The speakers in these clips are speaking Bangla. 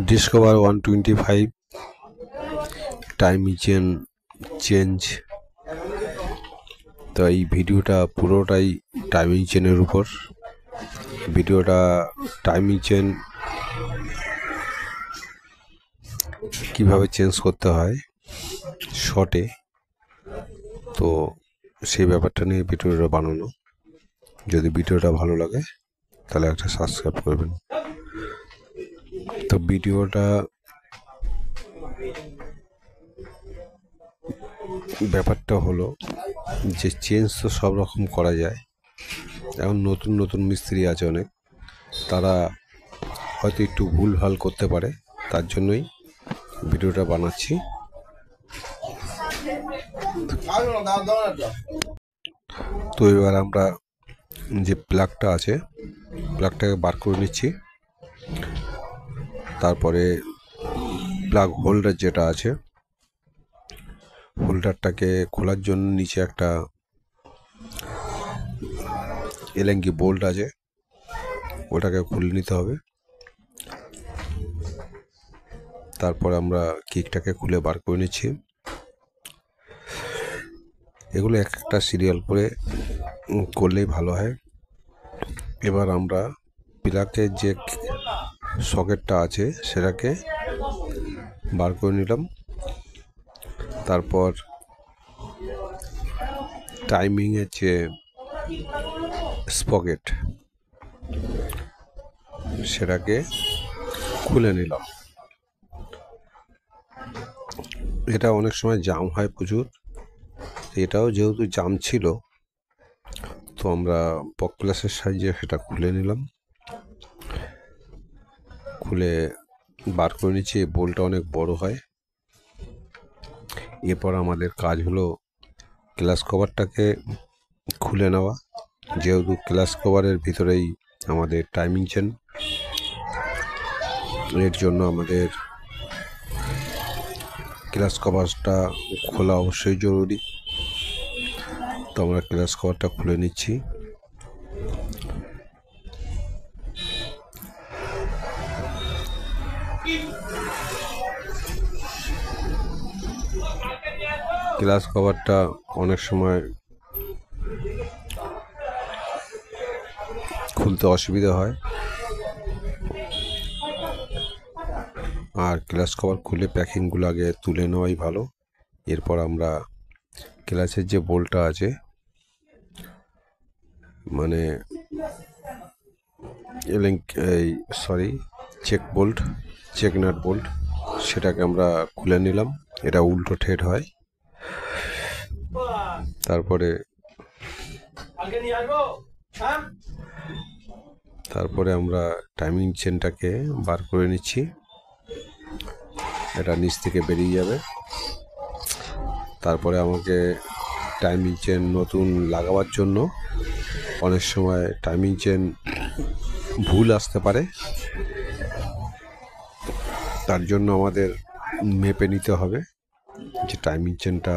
Discover 125 time change. তো এই ভিডিওটা পুরোটাই টাইমিং চেনের উপর। ভিডিওটা টাইমিং চেন কিভাবে চেঞ্জ করতে হয় শর্টে, তো সেই ব্যাপারটা নিয়ে ভিডিওটা বানানো। যদি ভিডিওটা ভালো লাগে তাহলে একটা সাবস্ক্রাইব করবেন। তো ভিডিওটা ব্যাপারটা হলো যে চেঞ্জ তো সব রকম করা যায়। এখন নতুন নতুন মিস্ত্রি আছে অনেক, তারা হয়তো একটু ভুলভাল করতে পারে, তার জন্যই ভিডিওটা বানাচ্ছি। তো এবার আমরা যে প্লাগটা আছে, প্লাগটাকে বার করে নিচ্ছি। তারপরে প্লাগ হোল্ডার যেটা আছে, হোল্ডারটাকে খোলার জন্য নিচে একটা এলেঙ্গি বোল্ট আছে, ওটাকে খুলে নিতে হবে। তারপর আমরা কিকটাকে খুলে বার করে নিচ্ছি। এগুলো এক একটা সিরিয়াল করে করলেই ভালো হয়। এবার আমরা প্লাগের যে সকেটটা আছে সেটাকে বার করে নিলাম। তারপর টাইমিংয়ের যে স্পকেট সেটাকে খুলে নিলাম। এটা অনেক সময় জাম হয় প্রচুর, এটাও যেহেতু জাম ছিল তো আমরা পকপ্লাসের সাহায্যে সেটা খুলে নিলাম। খুলে বার করে নিচ্ছি। এই বোল্টটা অনেক বড় হয়। এরপর আমাদের কাজ হলো ক্লাস কভারটাকে খুলে নেওয়া। যেহেতু ক্লাস কভারের ভিতরেই আমাদের টাইমিং চেন, এর জন্য আমাদের ক্লাস কভারটা খোলা অবশ্যই জরুরি। তো আমরা ক্লাস কভারটা খুলে নিচ্ছি। ক্লাস কভারটা অনেক সময় খুলতে অসুবিধা হয়, আর ক্লাস কভার খুলে প্যাকিংগুলো আগে তুলে নেওয়াই ভালো। এরপর আমরা ক্লাসের যে বোল্টটা আছে, মানে check bolt, check nut bolt, সেটাকে আমরা খুলে নিলাম। এটা উল্টো ঠেট হয়। তারপরে আমরা টাইমিং চেনটাকে বার করে নিচ্ছি। এটা নিচ থেকে বেরিয়ে যাবে। তারপরে আমাকে টাইমিং চেন নতুন লাগাবার জন্য অনেক সময় টাইমিং চেন ভুল আসতে পারে, তার জন্য আমাদের মেপে নিতে হবে যে টাইমিং চেনটা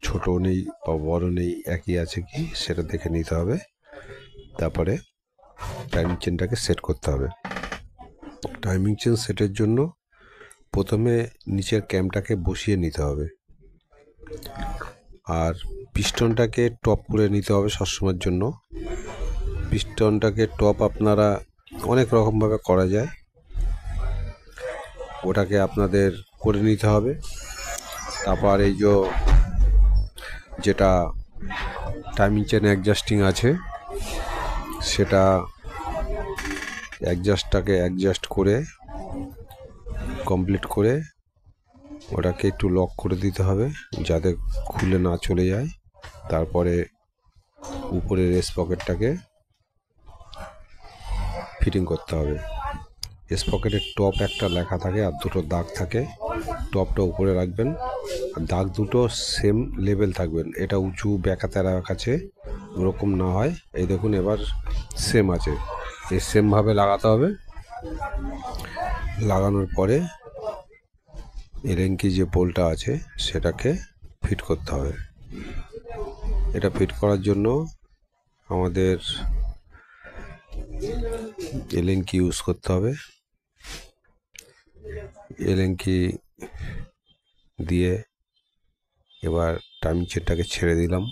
ছোট নেই বা বড় নেই, একই আছে কি সেটা দেখে নিতে হবে। তারপরে টাইমিং চেনটাকে সেট করতে হবে। টাইমিং চেন সেটের জন্য প্রথমে নিচের ক্যামটাকে বসিয়ে নিতে হবে, আর পিস্টনটাকে টপ করে নিতে হবে সবসময়ের জন্য। পিস্টনটাকে টপ আপনারা অনেক রকমভাবে করা যায়, ওটাকে আপনাদের করে নিতে হবে। তারপর এই যেটা টাইমিং চেন অ্যাডজাস্টিং আছে, সেটা অ্যাডজাস্ট করে কমপ্লিট করে ওটাকে একটু লক করে দিতে হবে যাতে খুলে না চলে যায়। তারপরে উপরের রেস পকেটটাকে ফিটিং করতে হবে। রেস পকেটের টপ একটা লেখা থাকে আর দুটো দাগ থাকে। টপটা উপরে রাখবেন আর দাগ দুটো সেম লেভেল থাকবেন। এটা উঁচু ব্যাকা তেরা কাছে ওরকম না হয়। এই দেখুন এবার সেম আছে, এই সেমভাবে লাগাতে হবে। লাগানোর পরে এলেঙ্কি যে বোল্টটা আছে সেটাকে ফিট করতে হবে। এটা ফিট করার জন্য আমাদের এলেঙ্কি ইউজ করতে হবে। এলেঙ্কি দিয়ে এবার টাইমিং চেনটাকে ছেড়ে দিলাম।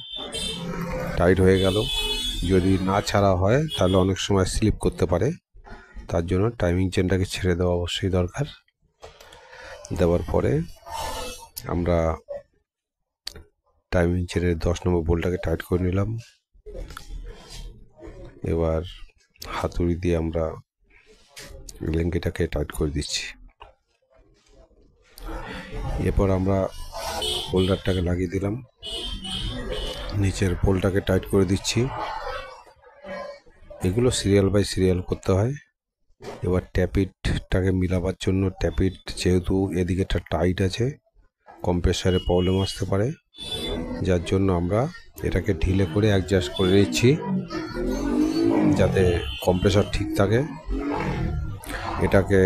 টাইট হয়ে গেল। যদি না ছাড়া হয় তাহলে অনেক সময় স্লিপ করতে পারে, তার জন্য টাইমিং চেনটাকে ছেড়ে দেওয়া অবশ্যই দরকার। দেওয়ার পরে আমরা টাইমিং চেনের 10 নম্বর বোল্টটাকে টাইট করে নিলাম। এবার হাতুড়ি দিয়ে আমরা এলেঙ্কিটাকে টাইট করে দিচ্ছি। এরপর আমরা হোল্ডারটাকে লাগিয়ে দিলাম, নিচের পোলটাকে টাইট করে দিচ্ছি। এগুলো সিরিয়াল বাই সিরিয়াল করতে হয়। এবার ট্যাপিটটাকে মিলাবার জন্য, ট্যাপিট যেহেতু এদিকেটা টাইট আছে, কম্প্রেসারে প্রবলেম আসতে পারে, যার জন্য আমরা এটাকে ঢিলে করে অ্যাডজাস্ট করে নিচ্ছি যাতে কম্প্রেসার ঠিক থাকে। এটাকে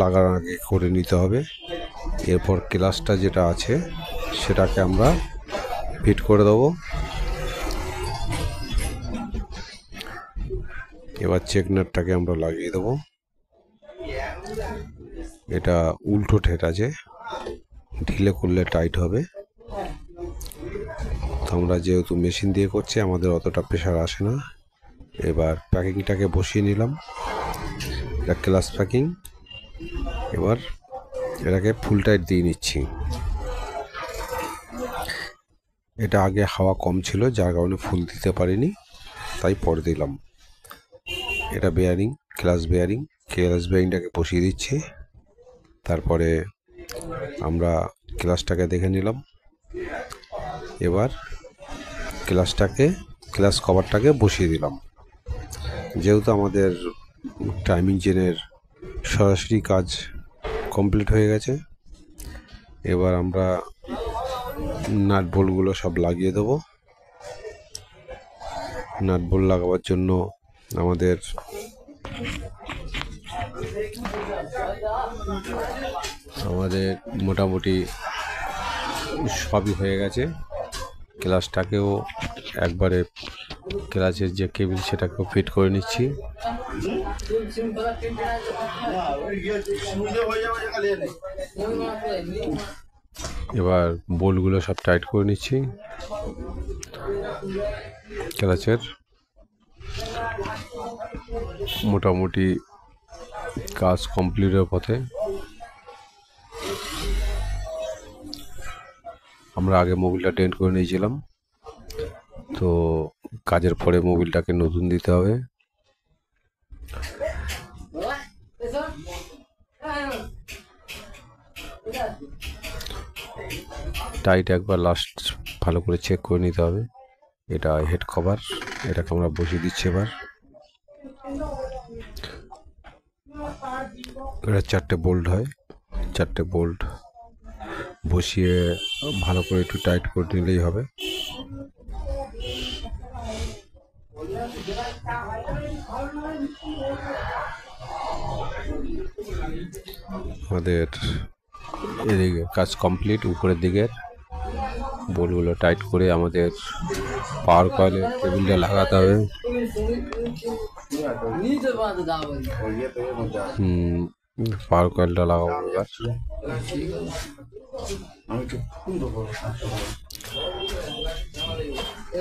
লাগানোর আগে করে নিতে হবে। এরপর ক্লাচটা যেটা আছে সেটাকে আমরা ফিট করে দেবো। এবার চেক নাটটাকে আমরা লাগিয়ে দেবো। এটা উল্টো ঠেট আছে, ঢিলে করলে টাইট হবে। তো আমরা যেহেতু মেশিন দিয়ে করছি আমাদের অতটা প্রেশার আসে না। এবার প্যাকিংটাকে বসিয়ে নিলাম, এটা ক্লাচ প্যাকিং। এবার এটাকে ফুল টাইট দিয়ে নিচ্ছি। এটা আগে হাওয়া কম ছিল যার কারণে ফুল দিতে পারিনি, তাই পরে দিলাম। এটা বেয়ারিং, ক্লাচ বেয়ারিংটাকে বসিয়ে দিচ্ছি। তারপরে আমরা ক্লাচটাকে দেখে নিলাম। এবার ক্লাচ কভারটাকে বসিয়ে দিলাম। যেহেতু আমাদের টাইমিং চেনের সরাসরি কাজ কমপ্লিট হয়ে গেছে, এবার আমরা নাট বোল্টগুলো সব লাগিয়ে দেবো। নাট বোল্ট লাগাবার জন্য আমাদের মোটামুটি সবই হয়ে গেছে। ক্লাচটাকেও একবারে, ক্লাচের যে কেবিল সেটাকেও ফিট করে নিচ্ছি। এবার বোল্টগুলো সব টাইট করে নিচ্ছি। ক্লাচের মোটামুটি কাজ কমপ্লিটের পথে। আমরা আগে মোবিলটা ডেন্ট করে নিয়েছিলাম, তো কাজের পরে মোবিলটাকে নতুন দিতে হবে। টাইট একবার লাস্ট ভালো করে চেক করে নিতে হবে। এটা হেড কভার, এটাকে আমরা বসিয়ে দিচ্ছি। এবার এটা 4টে বোল্ট হয়, 4টে বোল্ট বসিয়ে ভালো করে একটু টাইট করে নিলেই হবে। আমাদের এদিকে কাজ কমপ্লিট। উপরের দিকের বোল্টগুলো টাইট করে আমাদের পাওয়ার কয়েলের কেবিলটা লাগাতে হবে। পাওয়ার কয়েলটা লাগাবো এবার।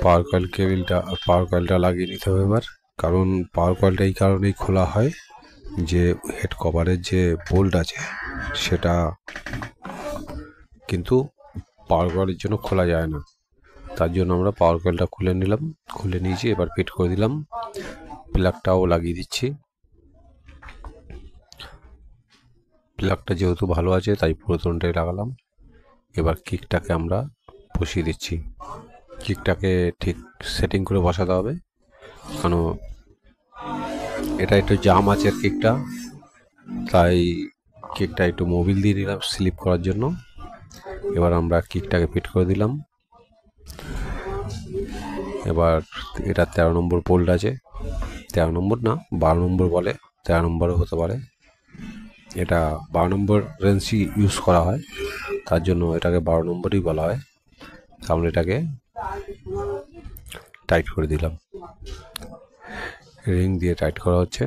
পাওয়ার কয়েলটা লাগিয়ে নিতে হবে এবার। কারণ পাওয়ার কয়েলটা এই কারণেই খোলা হয় যে হেড কভারের যে বোল্ট আছে সেটা কিন্তু পাওয়ার কয়েলের জন্য খোলা যায় না, তার জন্য আমরা পাওয়ার কয়েলটা খুলে নিয়েছি। এবার ফিট করে দিলাম। প্লাগটাও লাগিয়ে দিচ্ছি। প্লাগটা যেহেতু ভালো আছে তাই পুরাতনটাই লাগালাম। এবার কিকটাকে আমরা বসিয়ে দিচ্ছি। কিকটাকে ঠিক সেটিং করে বসাতে হবে, কারণ এটা একটু জাম আছে কিকটা, তাই কিকটা একটু মোবিল দিয়ে দিলাম স্লিপ করার জন্য। এবার আমরা কিকটাকে ফিট করে দিলাম। এবার এটা 13 নম্বর বোল্ট আছে, 13 নম্বর না 12 নম্বর বলে, 13 নম্বরও হতে পারে। এটা 12 নম্বর রেঞ্জই ইউজ করা হয়, তার জন্য এটাকে 12 নম্বরই বলা হয়। আমরা এটাকে টাইট করে দিলাম, রিং দিয়ে টাইট করা হচ্ছে।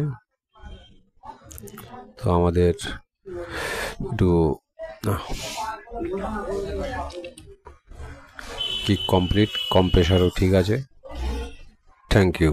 তো আমাদের একটু কিক কমপ্লিট, কম্প্রেসারও ঠিক আছে। Thank you.